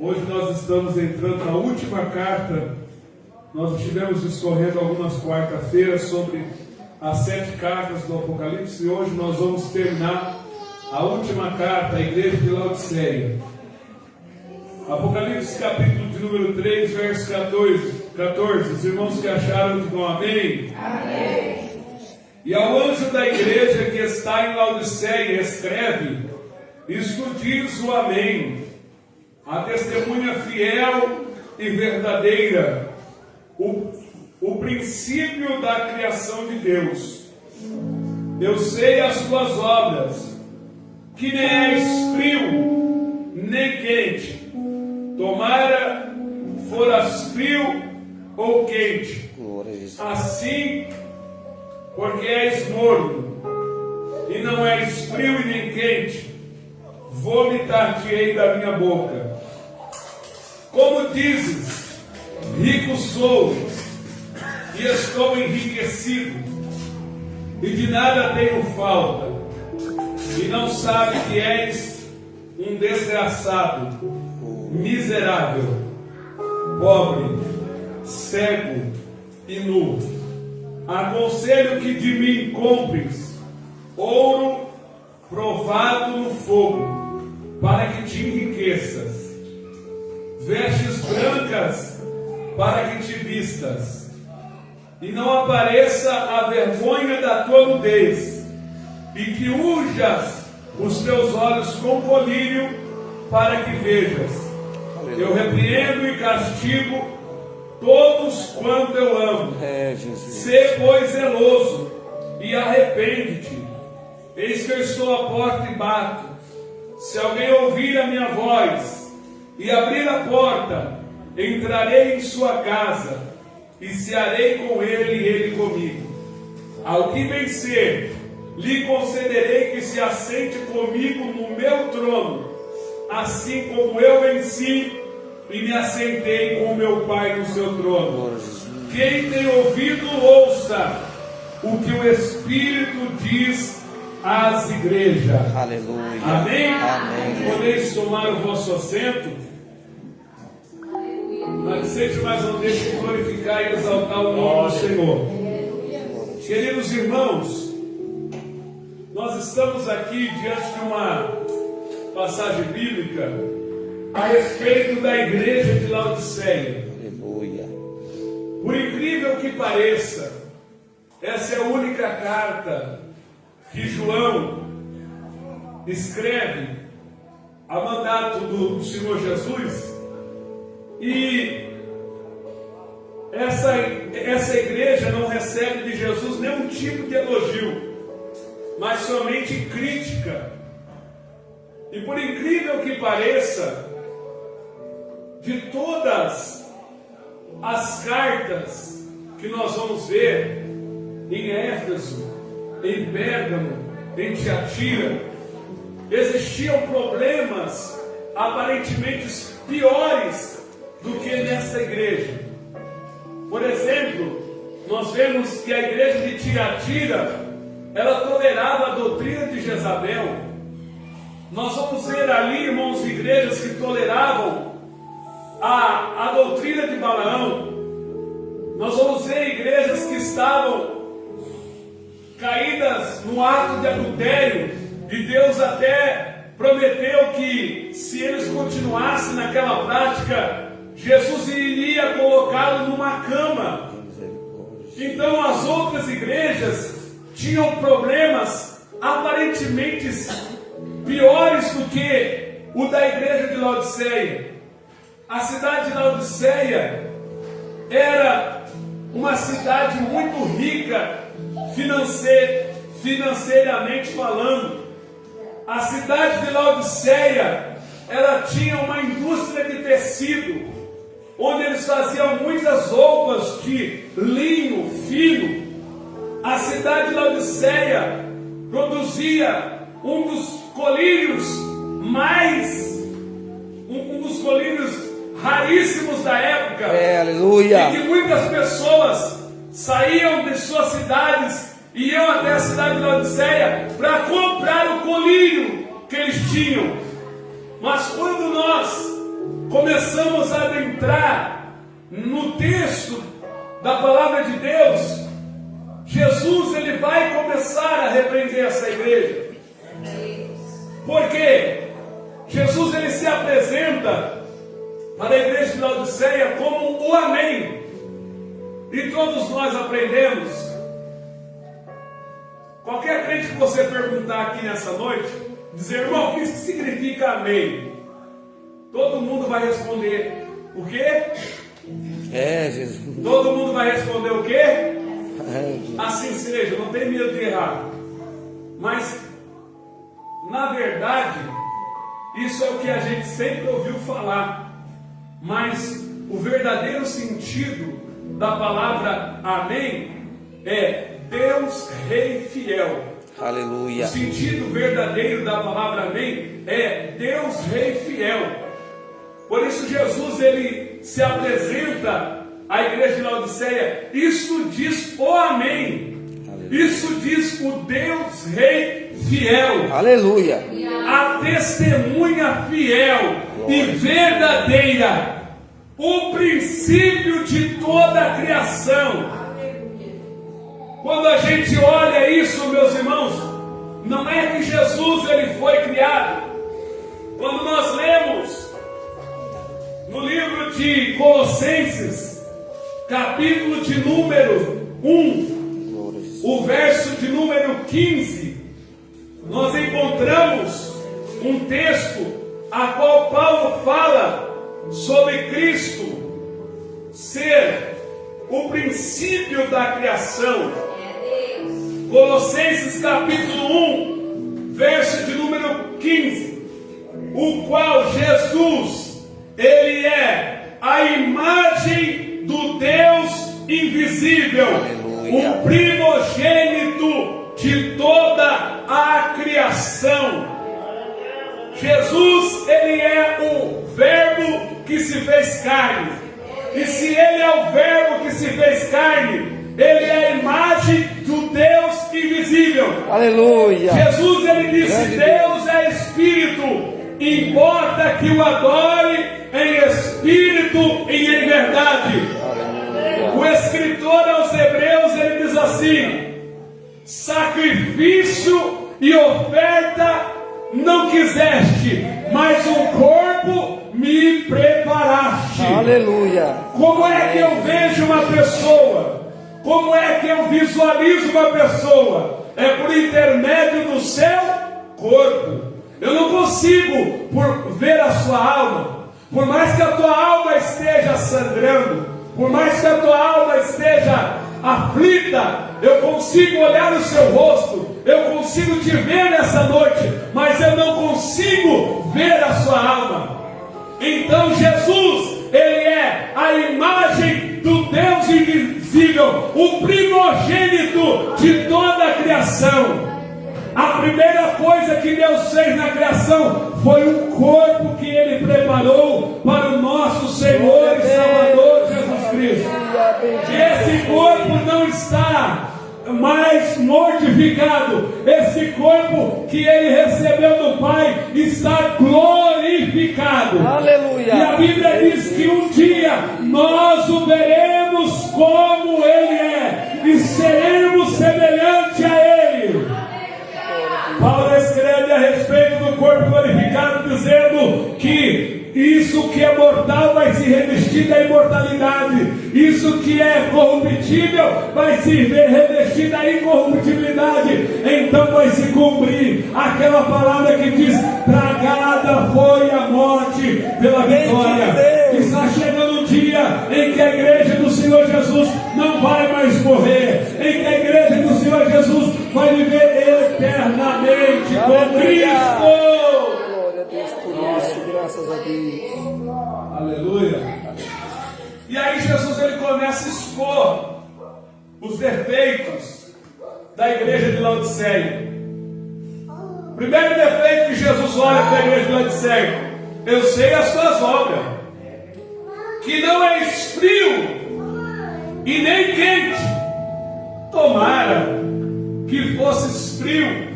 Hoje nós estamos entrando na última carta. Nós estivemos discorrendo algumas quarta-feiras sobre as 7 cartas do Apocalipse e hoje nós vamos terminar a última carta à igreja de Laodiceia. Apocalipse capítulo de número 3, verso 14. Os irmãos que acharam digam amém. Amém. E ao anjo da igreja que está em Laodiceia escreve: isto diz o Amém, a testemunha fiel e verdadeira, o princípio da criação de Deus. Eu sei as tuas obras, que nem és frio, nem quente. Tomara foras frio ou quente. Assim, porque és morno, e não és frio e nem quente, vomitar-te-ei da minha boca. Como dizes, rico sou, e estou enriquecido, e de nada tenho falta, e não sabe que és um desgraçado, miserável, pobre, cego e nu. Aconselho que de mim compres ouro provado no fogo, para que te enriqueças, vestes brancas para que te vistas, e não apareça a vergonha da tua nudez, e que unjas os teus olhos com colírio, para que vejas. Eu repreendo e castigo todos quanto eu amo. Sê, pois, zeloso e arrepende-te. Eis que eu estou à porta e bato. Se alguém ouvir a minha voz e abrir a porta, entrarei em sua casa e cearei com ele e ele comigo. Ao que vencer, lhe concederei que se assente comigo no meu trono, assim como eu venci e me assentei com meu Pai no seu trono. Quem tem ouvido, ouça o que o Espírito diz às igrejas. Aleluia. Amém? Amém. Podeis tomar o vosso assento. Mas seja mais um dia de glorificar e exaltar o nome do Senhor. Queridos irmãos, nós estamos aqui diante de uma passagem bíblica a respeito da igreja de Laodiceia. Aleluia. Por incrível que pareça, essa é a única carta que João escreve a mandato do Senhor Jesus, e essa igreja não recebe de Jesus nenhum tipo de elogio, mas somente crítica. E por incrível que pareça, de todas as cartas que nós vamos ver em Éfeso, em Pérgamo, em Tiatira, existiam problemas aparentemente piores do que nessa igreja. Por exemplo, nós vemos que a igreja de Tiatira, ela tolerava a doutrina de Jezabel. Nós vamos ver ali, irmãos, igrejas que toleravam a doutrina de Balaão. Nós vamos ver igrejas que estavam caídas no ato de adultério, e Deus até prometeu que se eles continuassem naquela prática, Jesus iria colocá-lo numa cama. Então as outras igrejas tinham problemas aparentemente piores do que o da igreja de Laodiceia. A cidade de Laodiceia era uma cidade muito rica financeiramente falando. A cidade de Laodiceia, ela tinha uma indústria de tecido, onde eles faziam muitas roupas de linho fino. A cidade de Laodiceia produzia um dos colírios raríssimos da época. Aleluia. E que muitas pessoas saíam de suas cidades e iam até a cidade de Laodiceia para comprar o colírio que eles tinham. Mas quando nós começamos a adentrar no texto da palavra de Deus, Jesus ele vai começar a repreender essa igreja. Por quê? Jesus ele se apresenta para a igreja de Laodiceia como o Amém. E todos nós aprendemos. Qualquer crente que você perguntar aqui nessa noite, dizer, irmão, o que significa Amém? Todo mundo vai responder o quê? Jesus. Todo mundo vai responder o quê? Assim seja, não tem medo de errar. Mas, na verdade, isso é o que a gente sempre ouviu falar. Mas o verdadeiro sentido da palavra Amém é Deus Rei Fiel. Aleluia. O sentido verdadeiro da palavra Amém é Deus Rei Fiel. Por isso Jesus ele se apresenta à igreja de Laodiceia. Isso diz o Amém. Aleluia. Isso diz o Deus Rei Fiel. Aleluia. A testemunha fiel e verdadeira. O princípio de toda a criação. Quando a gente olha isso, meus irmãos, não é que Jesus ele foi criado. Quando nós lemos no livro de Colossenses, capítulo de número 1, o verso de número 15, nós encontramos um texto a qual Paulo fala sobre Cristo ser o princípio da criação. Colossenses capítulo 1, verso de número 15, o qual Jesus, ele é a imagem do Deus invisível, aleluia, o primogênito de toda a criação. Jesus, ele é o verbo que se fez carne. E se ele é o verbo que se fez carne, ele é a imagem do Deus invisível. Aleluia. Jesus ele disse: Deus é espírito, importa que o adore em espírito e em verdade. Aleluia. O escritor aos Hebreus ele diz assim: sacrifício e oferta não quiseste, mas um corpo me preparaste. Aleluia. Como é que eu vejo uma pessoa? Como é que eu visualizo uma pessoa? É por intermédio do seu corpo. Eu não consigo ver a sua alma. Por mais que a tua alma esteja sangrando, por mais que a tua alma esteja aflita, eu consigo olhar o seu rosto, eu consigo te ver nessa noite, mas eu não consigo ver a sua alma. Então Jesus, ele é a imagem do Deus invisível, o primogênito de toda a criação. A primeira coisa que Deus fez na criação foi um corpo que ele preparou para o nosso Senhor e Salvador Jesus Cristo. E esse corpo não está mais mortificado. Esse corpo que ele recebeu do Pai está glorificado. Aleluia. E a Bíblia diz que um dia nós o veremos como ele é e seremos semelhante a ele. Paulo escreve a respeito do corpo glorificado, dizendo que isso que é mortal vai se revestir da imortalidade, isso que é corruptível vai se revestir da incorruptibilidade. Então vai se cumprir aquela palavra que diz: tragada foi a morte pela vitória. Está chegando um dia em que a igreja do Senhor Jesus não vai mais morrer, em que a igreja do Senhor Jesus vai viver eternamente com Cristo. Glória a Deus por isso, graças a Deus. Aleluia. E aí Jesus ele começa a expor os defeitos da igreja de Laodiceia. O primeiro defeito que Jesus olha para a igreja de Laodiceia: eu sei as suas obras, que não és frio e nem quente. Tomara que fosses frio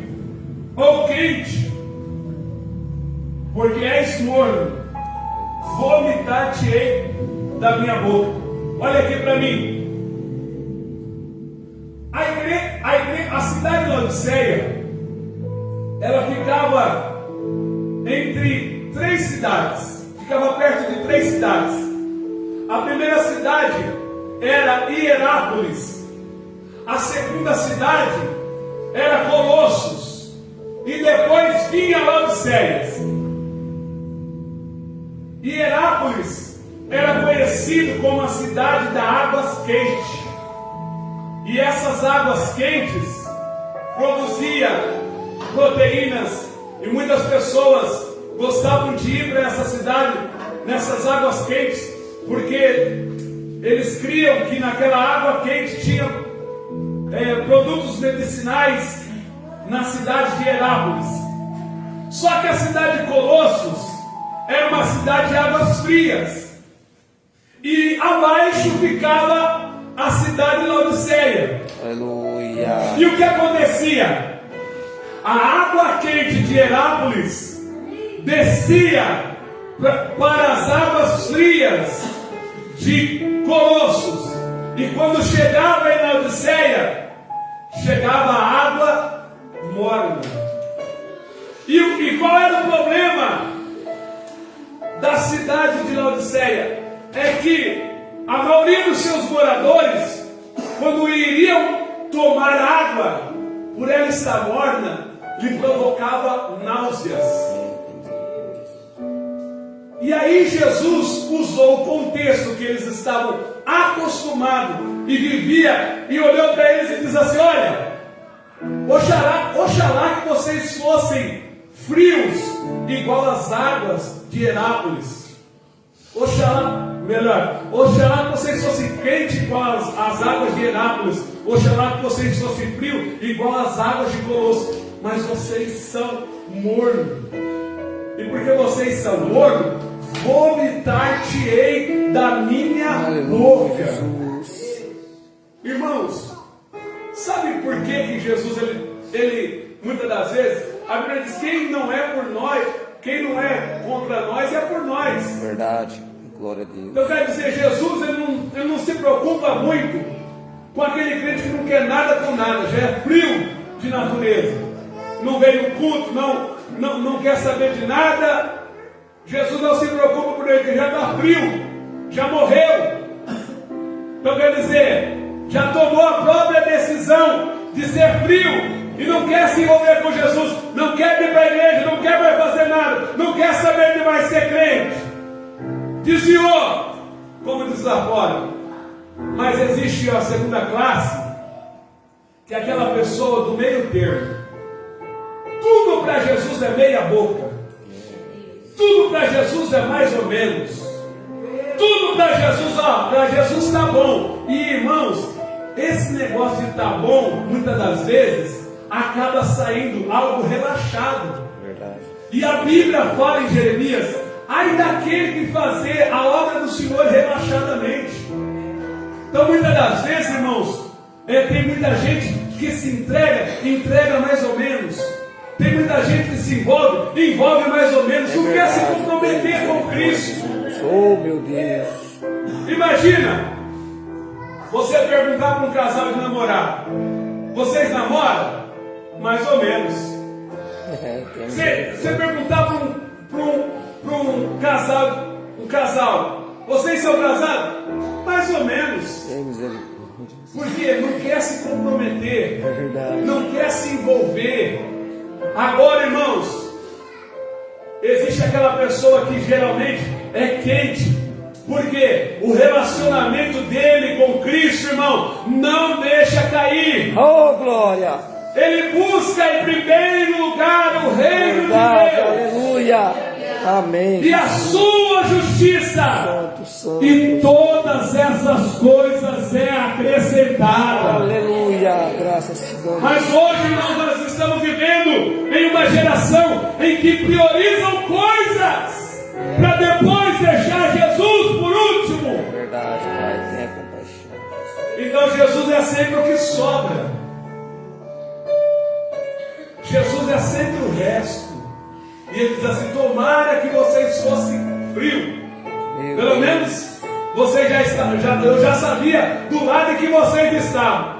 ou quente, porque és morno, vomitar-te-ei da minha boca. Olha aqui para mim. A cidade de Laodiceia, ela ficava entre 3 cidades, ficava perto de 3 cidades. A primeira cidade era Hierápolis, a segunda cidade era Colossos, e depois vinha Laodiceia. Hierápolis era conhecido como a cidade das águas quentes, e essas águas quentes produziam proteínas, e muitas pessoas gostavam de ir para essa cidade, nessas águas quentes, porque eles criam que naquela água quente tinha produtos medicinais na cidade de Hierápolis. Só que a cidade de Colossos era uma cidade de águas frias, e abaixo ficava a cidade de Laodiceia. Aleluia. E o que acontecia? A água quente de Hierápolis descia para as águas frias de Colossos, e quando chegava em Laodiceia, chegava a água morna. E qual era o problema da cidade de Laodiceia? É que a maioria dos seus moradores, quando iriam tomar água, por ela estar morna, lhe provocava náuseas. E aí Jesus usou o contexto que eles estavam acostumados e vivia, e olhou para eles e disse assim: olha, oxalá que vocês fossem frios igual as águas de Hierápolis. Oxalá que vocês fossem quentes igual as águas de Hierápolis. Oxalá que vocês fossem frios igual as águas de Colossos. Mas vocês são mornos. E porque vocês são mornos, vomitar-te-ei da minha boca. Jesus. Irmãos, sabe por que Jesus, ele muitas das vezes, a Bíblia diz: quem não é por nós, quem não é contra nós, é por nós. Verdade. Glória a Deus. Eu quero dizer, Jesus ele não se preocupa muito com aquele crente que não quer nada com nada, já é frio de natureza, não veio no culto, não quer saber de nada. Jesus não se preocupa por ele, que já está frio, já morreu. Então quer dizer, já tomou a própria decisão de ser frio e não quer se envolver com Jesus, não quer ir para a igreja, não quer mais fazer nada, não quer saber de mais ser crente. Desviou, como diz lá fora. Mas existe a segunda classe, que é aquela pessoa do meio termo. Tudo para Jesus é meia boca, tudo para Jesus é mais ou menos, tudo para Jesus, para Jesus está bom. E irmãos, esse negócio de tá bom, muitas das vezes, acaba saindo algo relaxado. Verdade. E a Bíblia fala em Jeremias: ai daquele que fazer a obra do Senhor relaxadamente. Então muitas das vezes, irmãos, tem muita gente que se entrega mais ou menos. Tem muita gente que se envolve mais ou menos, não quer se comprometer com Cristo. Oh, meu Deus. Imagina você perguntar para um casal de namorar: vocês namoram? Mais ou menos. Você perguntar para um casal, vocês são casados? Mais ou menos. Tem misericórdia. Porque não quer se comprometer, É verdade. não quer se envolver. Agora, irmãos, existe aquela pessoa que geralmente é quente, porque o relacionamento dele com Cristo, irmão, não deixa cair. Oh, glória. Ele busca em primeiro lugar o reino de Verdade. Deus Aleluia. Amém. e a sua justiça, Santo, santo. e todas essas coisas é acrescentada. Aleluia. Graças a Deus. Mas hoje, irmãos, nós estamos vivendo em uma geração em que priorizam coisas para depois deixar Jesus por último. Verdade, Pai. Tenha compaixão. Então Jesus é sempre o que sobra. Jesus é sempre o resto. E ele diz assim: tomara que vocês fossem frios Pelo menos você eu já sabia do lado em que vocês estavam.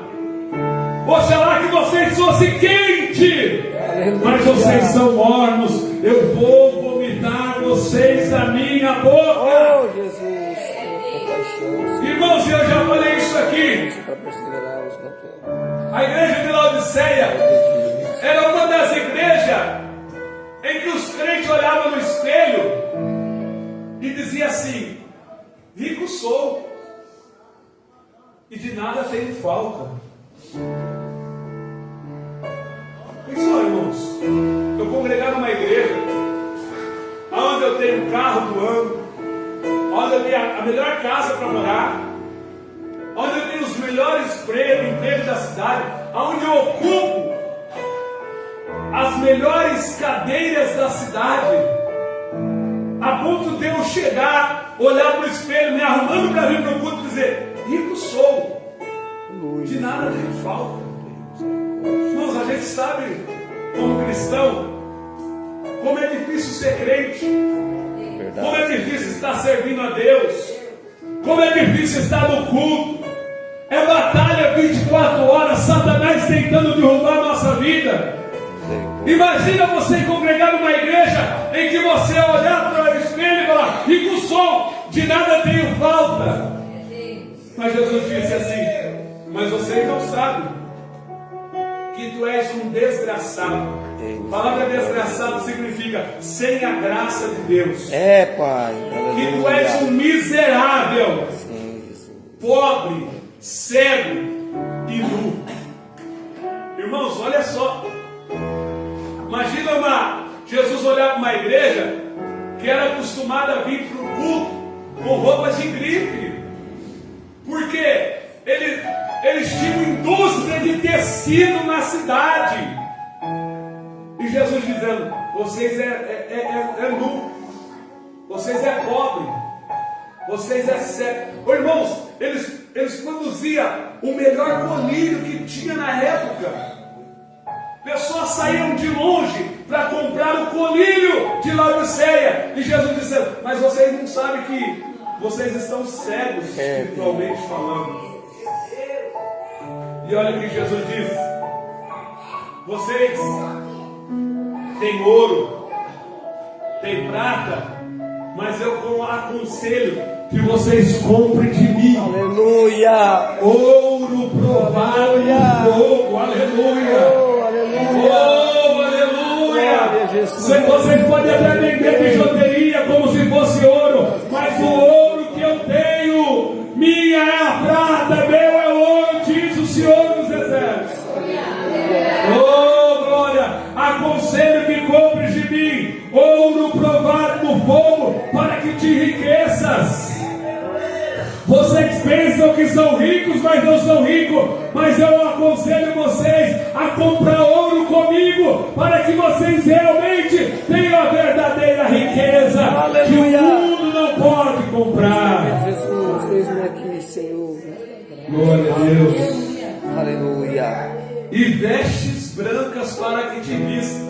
Oxalá que vocês fossem quentes, mas vocês são mornos. Eu vou vomitar vocês da minha boca. Oh, Jesus, compaixão. Irmãos, eu já falei isso aqui. Para perseverarmos na tua. A igreja de Laodiceia era uma das igrejas em que os crentes olhavam no espelho e diziam assim: rico sou e de nada tenho falta. Pensou, irmãos, eu congregar numa igreja onde eu tenho um carro do ano, onde eu tenho a melhor casa para morar, onde eu tenho os melhores empregos da cidade, onde eu ocupo as melhores cadeiras da cidade, a ponto de eu chegar, olhar para o espelho, me arrumando para vir para o culto e dizer: rico sou, de nada tenho falta. Irmãos, a gente sabe, como cristão, como é difícil ser crente, como é difícil estar servindo a Deus, como é difícil estar no culto. É batalha 24 horas, Satanás tentando derrubar a nossa vida. Imagina você congregar numa igreja em que você olhar para o espelho e falar: rico sou, de nada tenho falta. Mas Jesus disse assim: mas vocês não sabem que tu és um desgraçado. A palavra desgraçado significa sem a graça de Deus. É, Pai. Que tu és um miserável, Sim, Jesus. pobre, cego e nu. Irmãos, olha só. Imagina Jesus olhar para uma igreja que era acostumada a vir para o culto com roupas de grife. Porque eles tinham indústria de tecido na cidade. E Jesus dizendo: vocês é nu, vocês é pobre, vocês é cego. Irmãos, eles produziam o melhor colírio que tinha na época. Pessoas saíam de longe para comprar o colírio de Laodiceia. E Jesus dizendo: mas vocês não sabem que vocês estão cegos, espiritualmente falando. E olha o que Jesus diz: vocês têm ouro, têm prata, mas eu aconselho que vocês comprem de mim. Aleluia. Ouro provado no fogo. Aleluia. Oh, aleluia. Oh, aleluia. Glória a Jesus. Vocês podem até vender bijuteria como se fosse ouro, mas o ouro que eu tenho, minha é a prata, meu é o ouro, diz o Senhor dos Exércitos. Oh, glória. Aconselho que compres de mim ouro provado no fogo, para que te enriqueças. Vocês pensam que são ricos, mas não são ricos. Mas eu aconselho vocês a comprar ouro comigo, para que vocês realmente tenham a verdadeira riqueza. Aleluia. Que o mundo não pode comprar. Jesus, eis-me aqui, Senhor. Glória a Deus. Aleluia. E vestes brancas para que te vista.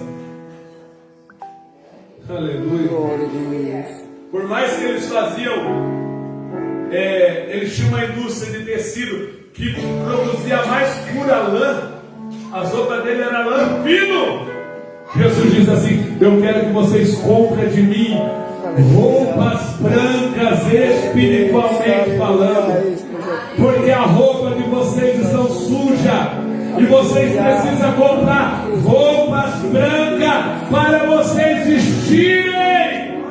Aleluia. Glória a Deus. Por mais que eles faziam, eles tinham uma indústria de tecido que produzia mais pura lã. As roupas dele eram lã fino. Jesus diz assim: eu quero que vocês comprem de mim roupas brancas, espiritualmente falando, porque a roupa de vocês estão suja. E vocês precisam comprar roupas brancas para vocês vestirem,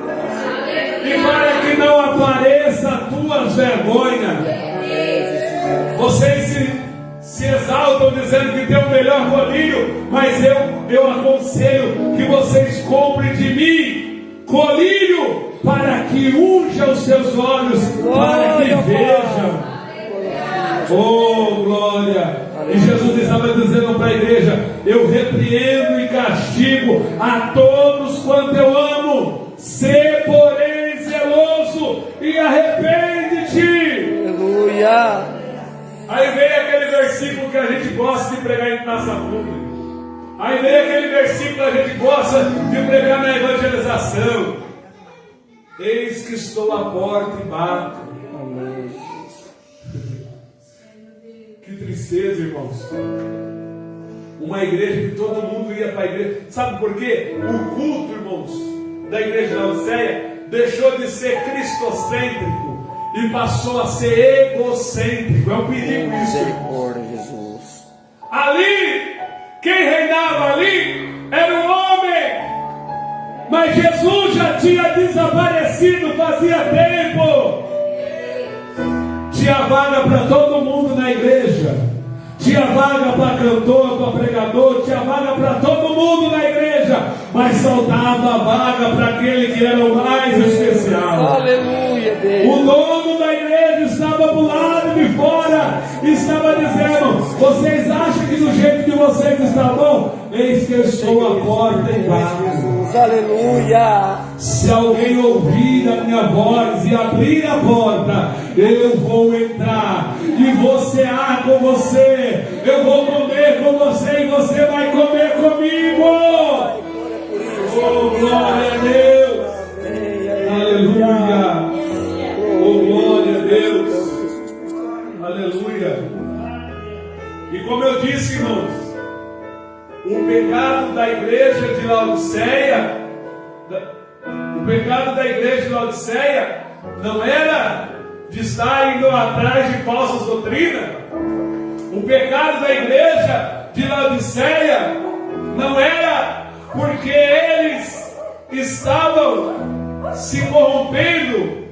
e para que não apareça a tuas vergonhas. Vocês se exaltam dizendo que tem o melhor colírio, mas eu aconselho que vocês comprem de mim colírio, para que unja os seus olhos, para que vejam. Oh, glória! E Jesus estava dizendo para a igreja: eu repreendo e castigo a todos quanto eu amo. Sê, porém, zeloso e arrepende-te. Aleluia. Aí vem aquele versículo que a gente gosta de pregar em praça pública. Aí vem aquele versículo que a gente gosta de pregar na evangelização. Eis que estou à porta e bato. Amém. Que tristeza, irmãos. Uma igreja que todo mundo ia para a igreja. Sabe por quê? O culto, irmãos, da igreja de Laodiceia deixou de ser cristocêntrico e passou a ser egocêntrico. É um perigo isso. Misericórdia, Jesus. Ali, quem reinava ali era o homem. Mas Jesus já tinha desaparecido fazia tempo. Tinha vaga para todo mundo na igreja. Tinha vaga para cantor, para pregador. Tinha vaga para todo mundo na igreja. Mas faltava vaga para aquele que era o mais especial. Aleluia, Deus. O dono da igreja estava do lado de fora. Estava dizendo: vocês acham que do jeito que vocês estão bom? Eis que eu estou à porta e bato. Jesus, aleluia. Se alguém ouvir a minha voz e abrir a porta, eu vou entrar e vou cear com você. Eu vou comer com você e você vai comer comigo. Oh, glória a Deus. Aleluia. Oh, glória a Deus. Aleluia. E como eu disse, irmãos, o pecado da igreja de Laodiceia, não era de estar indo atrás de falsas doutrinas. O pecado da igreja de Laodiceia não era porque eles estavam se corrompendo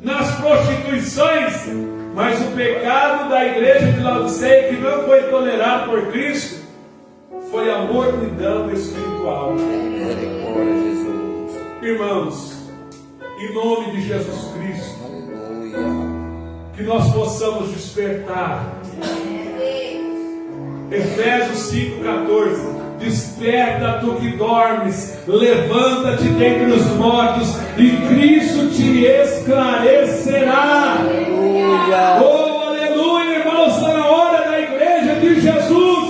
nas prostituições, mas o pecado da igreja de Laodiceia, que não foi tolerado por Cristo, foi a mornidão espiritual. Misericórdia, Jesus. Irmãos, em nome de Jesus Cristo, Aleluia. que nós possamos despertar. Efésios 5,14. Desperta tu que dormes, levanta-te dentre os mortos e Cristo te esclarecerá. Aleluia. Oh, aleluia, irmãos, está na hora da igreja de Jesus.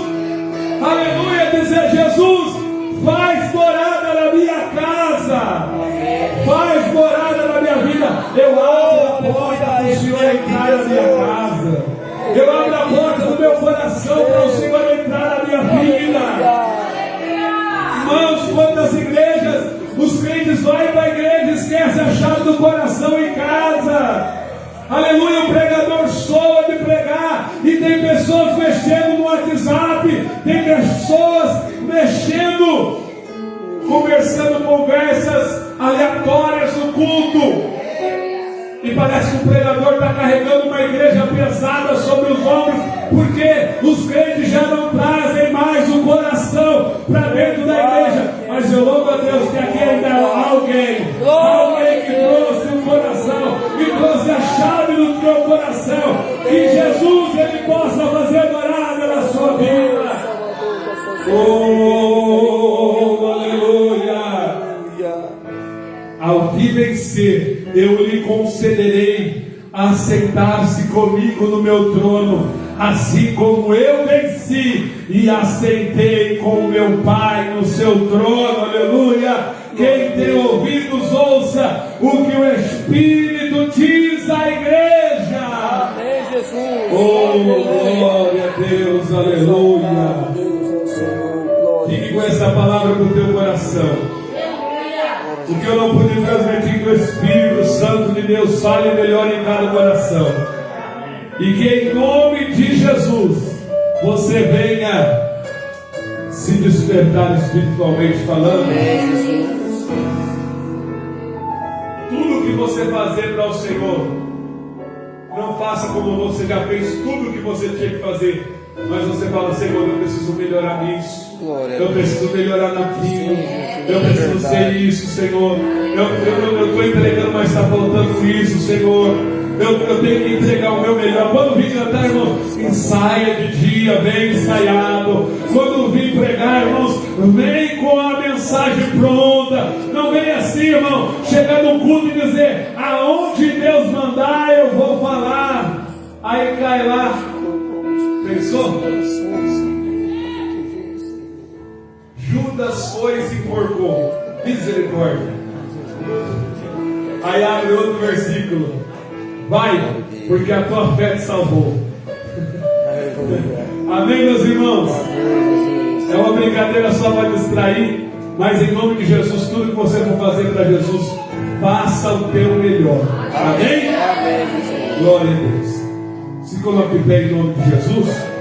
Aleluia, dizer: Jesus, faz morada na minha casa, faz morada na minha vida. Eu abro a porta para o Senhor entrar na minha casa. Eu abro a porta do meu coração para o Senhor entrar na minha vida. Irmãos, quantas igrejas os crentes vão para a igreja e esquecem a chave do coração em casa. Aleluia, o pregador soa de pregar e tem pessoas mexendo no WhatsApp, tem pessoas mexendo, conversando conversas aleatórias no culto. E parece que o pregador está carregando uma igreja pesada sobre os ombros, porque os crentes já não trazem mais o coração para dentro da igreja. Mas eu louvo a Deus que aqui ainda há alguém que trouxe o coração, que trouxe a chave do teu coração, que Jesus ele possa fazer morada na sua vida. Oh, aleluia. Ao que vencer, eu lhe concederei a sentar-se comigo no meu trono, assim como eu venci e assentei com meu Pai no seu trono. Aleluia. Quem tem ouvidos, ouça o que o Espírito diz à igreja. Amém, Jesus. Oh, glória a Deus. Aleluia. Deus é o Senhor. Glória. Fique com essa palavra no teu coração. O que eu não pude transmitir, que o Espírito Santo de Deus fale melhor em cada coração. E que em nome de Jesus você venha se despertar espiritualmente falando. Amém, Jesus. Tudo que você fazer para o Senhor, não faça como você já fez tudo o que você tinha que fazer. Mas você fala: Senhor, eu preciso melhorar nisso, eu preciso melhorar naquilo, eu preciso ser isso, Senhor. Eu estou entregando, mas está faltando isso, Senhor. Eu tenho que entregar o meu melhor. Quando vim cantar, irmãos, ensaia de dia, vem ensaiado. Quando vim pregar, irmãos, vem com a mensagem pronta. Não vem assim, irmão, chegar no culto e dizer: aonde Deus mandar eu vou falar. Aí cai lá. Pensou? Judas foi e se enforcou. Misericórdia. Aí abre outro versículo. Vai, porque a tua fé te salvou. Amém, meus irmãos? É uma brincadeira só para distrair, mas em nome de Jesus, tudo que você for fazer para Jesus, faça o teu melhor. Amém? Amém. Glória a Deus. Se coloque em pé em nome de Jesus.